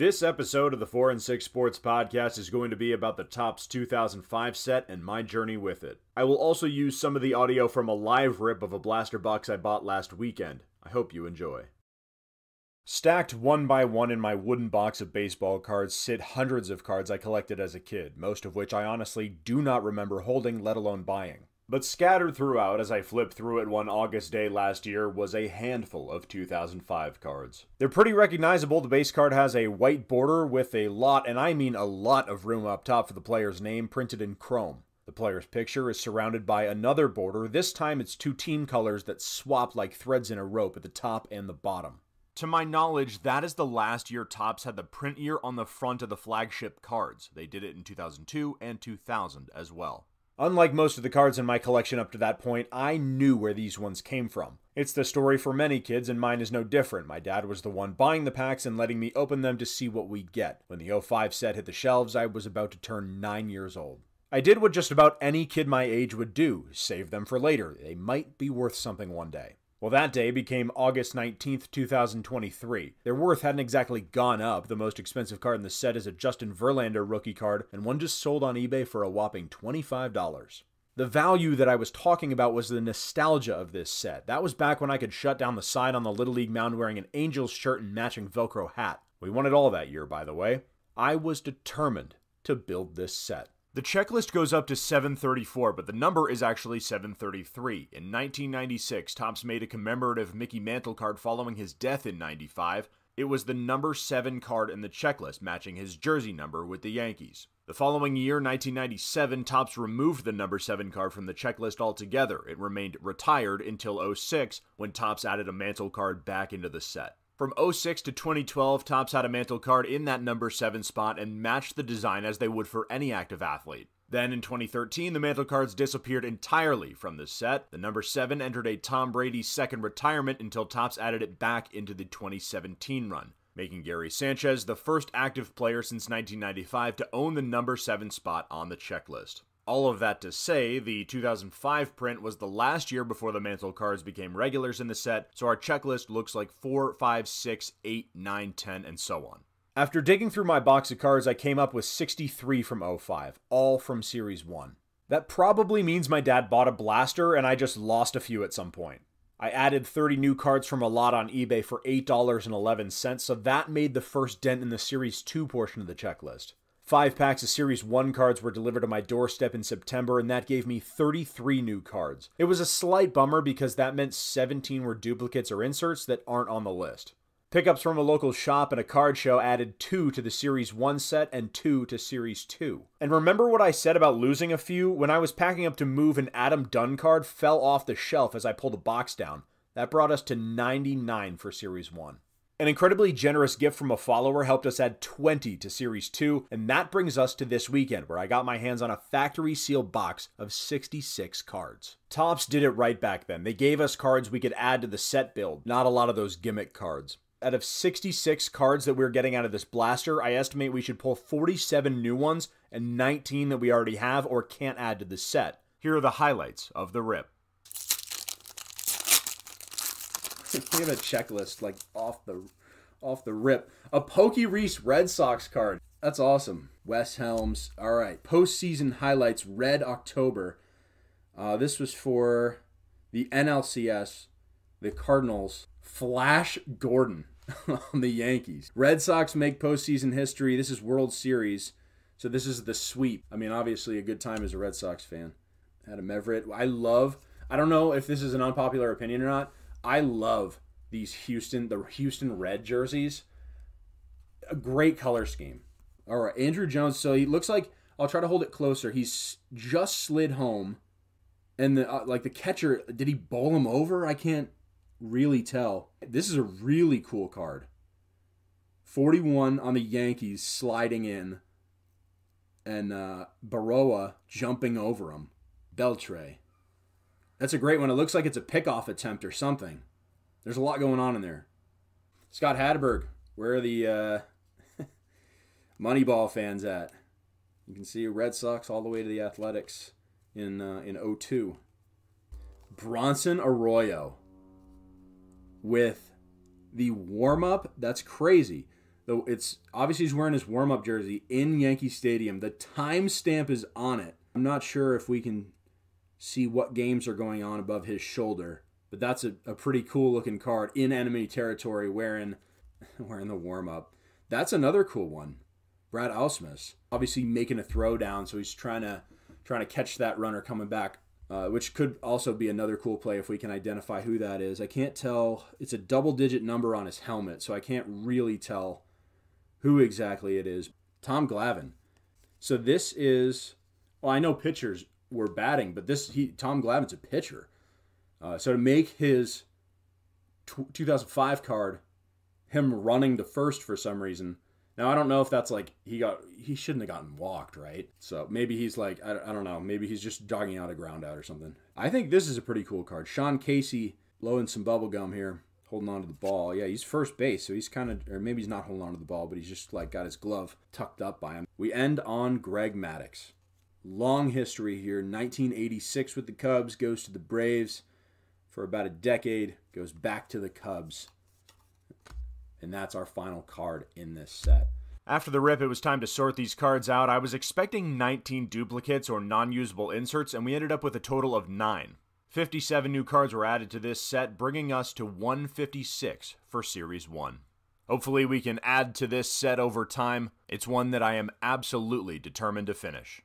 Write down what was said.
This episode of the 4 and 6 Sports Podcast is going to be about the Topps 2005 set and my journey with it. I will also use some of the audio from a live rip of a blaster box I bought last weekend. I hope you enjoy. Stacked one by one in my wooden box of baseball cards sit hundreds of cards I collected as a kid, most of which I honestly do not remember holding, let alone buying. But scattered throughout as I flipped through it one August day last year was a handful of 2005 cards. They're pretty recognizable. The base card has a white border with a lot, and I mean a lot, of room up top for the player's name printed in chrome. The player's picture is surrounded by another border. This time it's two team colors that swap like threads in a rope at the top and the bottom. To my knowledge, that is the last year Topps had the print year on the front of the flagship cards. They did it in 2002 and 2000 as well. Unlike most of the cards in my collection up to that point, I knew where these ones came from. It's the story for many kids, and mine is no different. My dad was the one buying the packs and letting me open them to see what we'd get. When the 05 set hit the shelves, I was about to turn 9 years old. I did what just about any kid my age would do, save them for later. They might be worth something one day. Well, that day became August 19th, 2023. Their worth hadn't exactly gone up. The most expensive card in the set is a Justin Verlander rookie card, and one just sold on eBay for a whopping $25. The value that I was talking about was the nostalgia of this set. That was back when I could shut down the side on the Little League mound wearing an Angels shirt and matching Velcro hat. We won it all that year, by the way. I was determined to build this set. The checklist goes up to 734, but the number is actually 733. In 1996, Topps made a commemorative Mickey Mantle card following his death in 95. It was the number 7 card in the checklist, matching his jersey number with the Yankees. The following year, 1997, Topps removed the number 7 card from the checklist altogether. It remained retired until 06, when Topps added a Mantle card back into the set. From 06 to 2012, Topps had a Mantle card in that number 7 spot and matched the design as they would for any active athlete. Then in 2013, the Mantle cards disappeared entirely from the set. The number 7 entered a Tom Brady second retirement until Topps added it back into the 2017 run, making Gary Sanchez the first active player since 1995 to own the number 7 spot on the checklist. All of that to say, the 2005 print was the last year before the Mantle cards became regulars in the set, so our checklist looks like 4, 5, 6, 8, 9, 10, and so on. After digging through my box of cards, I came up with 63 from 05, all from Series 1. That probably means my dad bought a blaster and I just lost a few at some point. I added 30 new cards from a lot on eBay for $8.11, so that made the first dent in the Series 2 portion of the checklist. 5 packs of Series 1 cards were delivered to my doorstep in September, and that gave me 33 new cards. It was a slight bummer because that meant 17 were duplicates or inserts that aren't on the list. Pickups from a local shop and a card show added 2 to the Series 1 set and 2 to Series 2. And remember what I said about losing a few? When I was packing up to move, an Adam Dunn card fell off the shelf as I pulled the box down. That brought us to 99 for Series 1. An incredibly generous gift from a follower helped us add 20 to Series 2, and that brings us to this weekend, where I got my hands on a factory-sealed box of 66 cards. Topps did it right back then. They gave us cards we could add to the set build, not a lot of those gimmick cards. Out of 66 cards that we're getting out of this blaster, I estimate we should pull 47 new ones and 19 that we already have or can't add to the set. Here are the highlights of the rip. We have a checklist like off the rip. A Pokey Reese Red Sox card. That's awesome. Wes Helms. All right. Postseason highlights. Red October. This was for the NLCS, the Cardinals. Flash Gordon on the Yankees. Red Sox make postseason history. This is World Series. So this is the sweep. I mean, obviously a good time as a Red Sox fan. Adam Everett. I don't know if this is an unpopular opinion or not. I love the Houston red jerseys. A great color scheme. All right, Andrew Jones. So he looks like, I'll try to hold it closer. He's just slid home, and the catcher, did he bowl him over? I can't really tell. This is a really cool card. 41 on the Yankees sliding in, and Baroa jumping over him. Beltre. That's a great one. It looks like it's a pickoff attempt or something. There's a lot going on in there. Scott Hatterberg, where are the Moneyball fans at? You can see Red Sox all the way to the Athletics in 02. Bronson Arroyo with the warm-up. That's crazy. Though it's obviously he's wearing his warm-up jersey in Yankee Stadium. The timestamp is on it. I'm not sure if we can see what games are going on above his shoulder, but that's a pretty cool looking card in enemy territory wearing the warm-up. That's another cool one. Brad Ausmus obviously making a throw down, so he's trying to catch that runner coming back, which could also be another cool play if we can identify who that is. I can't tell. It's a double-digit number on his helmet, so I can't really tell who exactly it is. Tom Glavine. So this is, well, I know pitchers were batting, but Tom Glavine's a pitcher. So to make his 2005 card him running to first for some reason. Now, I don't know if that's like he shouldn't have gotten walked, right? So maybe he's like, I don't know, maybe he's just dogging out a ground out or something. I think this is a pretty cool card. Sean Casey blowing some bubble gum here, holding on to the ball. Yeah, he's first base, so he's kind of, or maybe he's not holding on to the ball, but he's just like got his glove tucked up by him. We end on Greg Maddux. Long history here. 1986 with the Cubs, goes to the Braves for about a decade, goes back to the Cubs. And that's our final card in this set. After the rip, it was time to sort these cards out. I was expecting 19 duplicates or non-usable inserts, and we ended up with a total of 9. 57 new cards were added to this set, bringing us to 156 for Series 1. Hopefully we can add to this set over time. It's one that I am absolutely determined to finish.